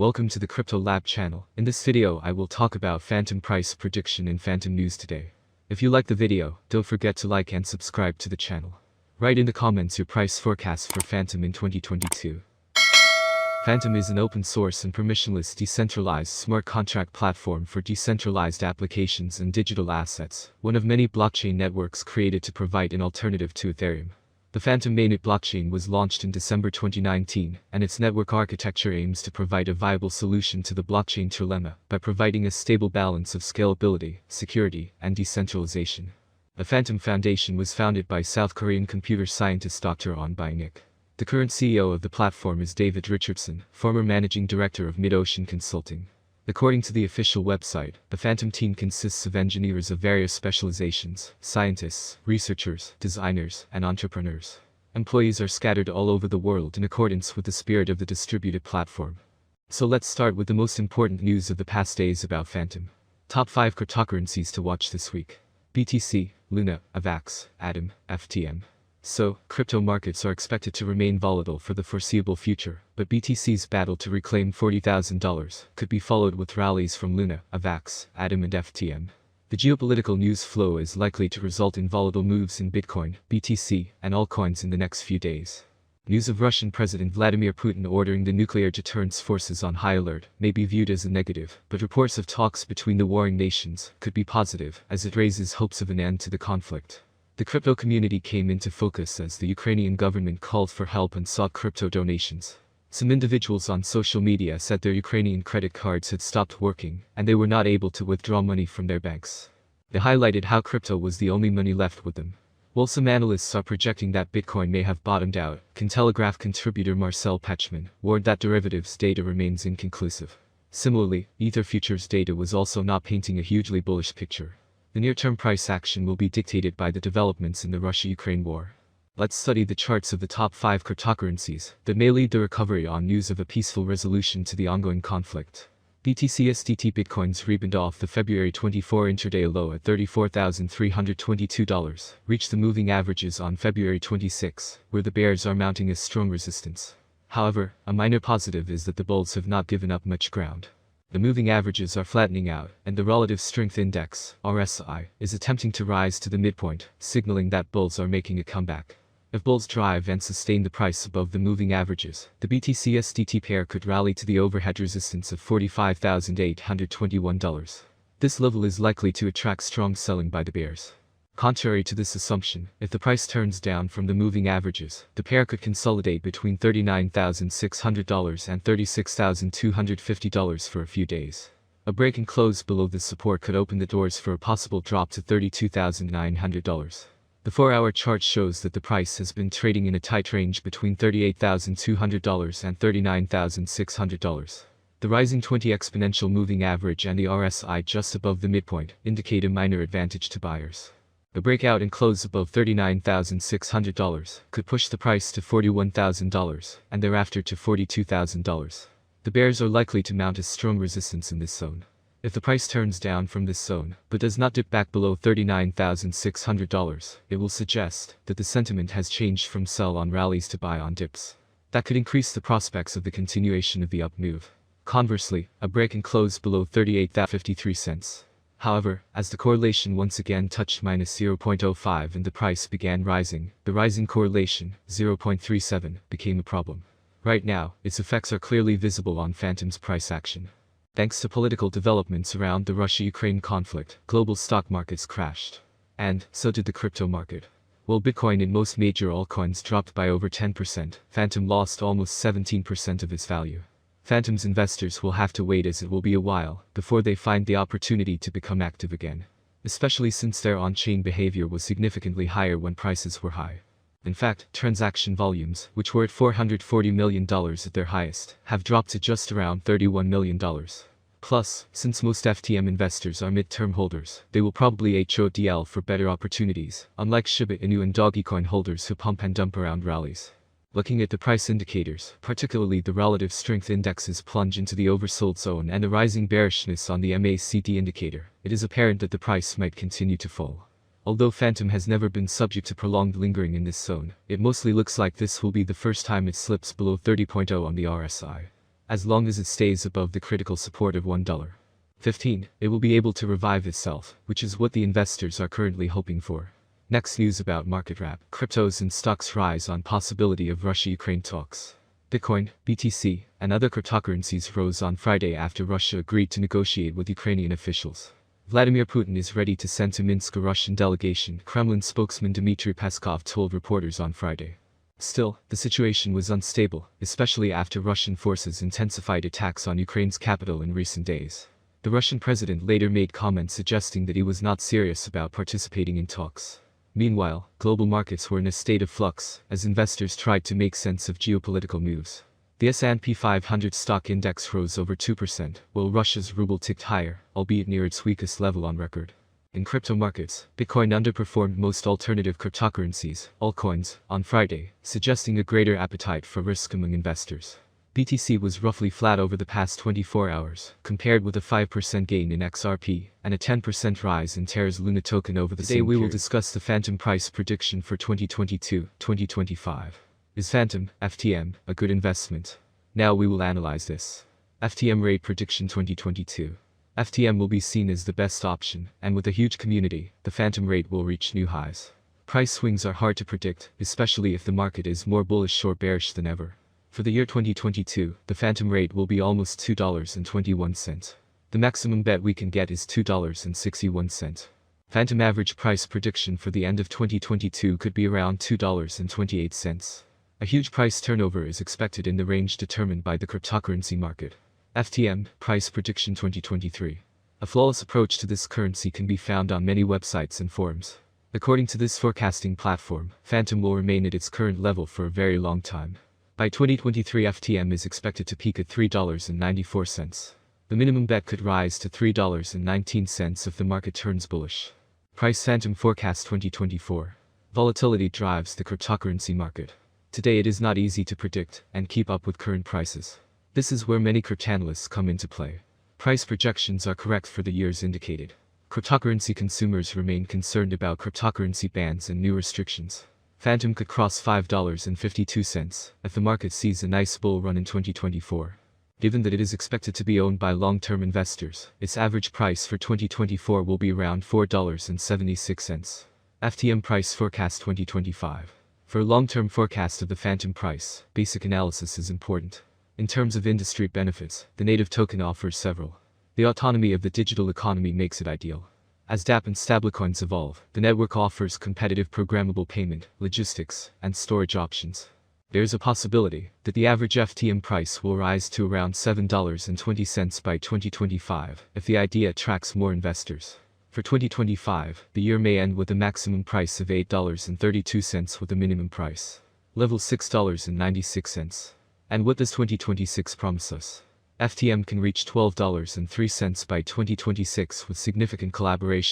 Welcome to the Crypto Lab channel. In this video I will talk about Fantom price prediction and Fantom news today. If you like the video, don't forget to like and subscribe to the channel. Write in the comments your price forecast for Fantom in 2022. Fantom is an open source and permissionless decentralized smart contract platform for decentralized applications and digital assets, one of many blockchain networks created to provide an alternative to Ethereum. The Fantom mainnet blockchain was launched in December 2019, and its network architecture aims to provide a viable solution to the blockchain trilemma by providing a stable balance of scalability, security, and decentralization. The Fantom Foundation was founded by South Korean computer scientist Dr. On Byung-ik. The current CEO of the platform is David Richardson, former managing director of Mid-Ocean Consulting. According to the official website, the Fantom team consists of engineers of various specializations, scientists, researchers, designers, and entrepreneurs. Employees are scattered all over the world in accordance with the spirit of the distributed platform. So let's start with the most important news of the past days about Fantom. Top 5 cryptocurrencies to watch this week. BTC, Luna, AVAX, Atom, FTM. So, crypto markets are expected to remain volatile for the foreseeable future, but BTC's battle to reclaim $40,000 could be followed with rallies from Luna, AVAX, Atom and FTM. The geopolitical news flow is likely to result in volatile moves in Bitcoin, BTC, and altcoins in the next few days. News of Russian President Vladimir Putin ordering the nuclear deterrence forces on high alert may be viewed as a negative, but reports of talks between the warring nations could be positive, as it raises hopes of an end to the conflict. The crypto community came into focus as the Ukrainian government called for help and sought crypto donations. Some individuals on social media said their Ukrainian credit cards had stopped working, and they were not able to withdraw money from their banks. They highlighted how crypto was the only money left with them. While some analysts are projecting that Bitcoin may have bottomed out, Cointelegraph contributor Marcel Pechman warned that derivatives data remains inconclusive. Similarly, Ether futures data was also not painting a hugely bullish picture. The near-term price action will be dictated by the developments in the Russia-Ukraine war. Let's study the charts of the top 5 cryptocurrencies that may lead the recovery on news of a peaceful resolution to the ongoing conflict. BTC/STT Bitcoin's rebound off the February 24 intraday low at $34,322 reached the moving averages on February 26, where the bears are mounting a strong resistance. However, a minor positive is that the bulls have not given up much ground. The moving averages are flattening out, and the Relative Strength Index, RSI, is attempting to rise to the midpoint, signaling that bulls are making a comeback. If bulls drive and sustain the price above the moving averages, the BTC-STT pair could rally to the overhead resistance of $45,821. This level is likely to attract strong selling by the bears. Contrary to this assumption, if the price turns down from the moving averages, the pair could consolidate between $39,600 and $36,250 for a few days. A break and close below this support could open the doors for a possible drop to $32,900. The 4-hour chart shows that the price has been trading in a tight range between $38,200 and $39,600. The rising 20 exponential moving average and the RSI just above the midpoint indicate a minor advantage to buyers. A breakout and close above $39,600 could push the price to $41,000 and thereafter to $42,000. The bears are likely to mount a strong resistance in this zone. If the price turns down from this zone, but does not dip back below $39,600, it will suggest that the sentiment has changed from sell on rallies to buy on dips. That could increase the prospects of the continuation of the up move. Conversely, a break and close below $38,053. However, as the correlation once again touched -0.05 and the price began rising, the rising correlation, 0.37, became a problem. Right now, its effects are clearly visible on Fantom's price action. Thanks to political developments around the Russia-Ukraine conflict, global stock markets crashed. And so did the crypto market. While Bitcoin and most major altcoins dropped by over 10%, Fantom lost almost 17% of its value. Fantom's investors will have to wait, as it will be a while before they find the opportunity to become active again, especially since their on-chain behavior was significantly higher when prices were high. In fact, transaction volumes, which were at $440 million at their highest, have dropped to just around $31 million. Plus, since most FTM investors are mid-term holders, they will probably HODL for better opportunities, unlike Shiba Inu and Dogecoin holders who pump and dump around rallies. Looking at the price indicators, particularly the Relative Strength Index's plunge into the oversold zone and a rising bearishness on the MACD indicator, it is apparent that the price might continue to fall. Although Fantom has never been subject to prolonged lingering in this zone, it mostly looks like this will be the first time it slips below 30.0 on the RSI. as long as it stays above the critical support of $1.15, it will be able to revive itself, which is what the investors are currently hoping for. Next news about market wrap. Cryptos and stocks rise on possibility of Russia-Ukraine talks. Bitcoin, BTC, and other cryptocurrencies rose on Friday after Russia agreed to negotiate with Ukrainian officials. Vladimir Putin is ready to send to Minsk a Russian delegation, Kremlin spokesman Dmitry Peskov told reporters on Friday. Still, the situation was unstable, especially after Russian forces intensified attacks on Ukraine's capital in recent days. The Russian president later made comments suggesting that he was not serious about participating in talks. Meanwhile, global markets were in a state of flux as investors tried to make sense of geopolitical moves. The S&P 500 stock index rose over 2%, while Russia's ruble ticked higher, albeit near its weakest level on record. In crypto markets, Bitcoin underperformed most alternative cryptocurrencies, altcoins, on Friday, suggesting a greater appetite for risk among investors. BTC was roughly flat over the past 24 hours, compared with a 5% gain in XRP, and a 10% rise in Terra's Luna token over the same period. Today we will discuss the Fantom price prediction for 2022-2025. Is Fantom, FTM, a good investment? Now we will analyze this. FTM rate prediction 2022. FTM will be seen as the best option, and with a huge community, the Fantom rate will reach new highs. Price swings are hard to predict, especially if the market is more bullish or bearish than ever. For the year 2022, the Fantom rate will be almost $2.21. The maximum bet we can get is $2.61. Fantom average price prediction for the end of 2022 could be around $2.28. A huge price turnover is expected in the range determined by the cryptocurrency market. FTM, price prediction 2023. A flawless approach to this currency can be found on many websites and forums. According to this forecasting platform, Fantom will remain at its current level for a very long time. By 2023, FTM is expected to peak at $3.94. The minimum bet could rise to $3.19 if the market turns bullish. Price Fantom forecast 2024. Volatility drives the cryptocurrency market. Today it is not easy to predict and keep up with current prices. This is where many cryptanalysts come into play. Price projections are correct for the years indicated. Cryptocurrency consumers remain concerned about cryptocurrency bans and new restrictions. Fantom could cross $5.52 if the market sees a nice bull run in 2024. Given that it is expected to be owned by long-term investors, its average price for 2024 will be around $4.76. FTM price forecast 2025. For a long-term forecast of the Fantom price, basic analysis is important. In terms of industry benefits, the native token offers several. The autonomy of the digital economy makes it ideal. As dApp and stablecoins evolve, the network offers competitive programmable payment, logistics, and storage options. There is a possibility that the average FTM price will rise to around $7.20 by 2025 if the idea attracts more investors. For 2025, the year may end with a maximum price of $8.32 with a minimum price level $6.96. And what does 2026 promise us? FTM can reach $12.03 by 2026 with significant collaboration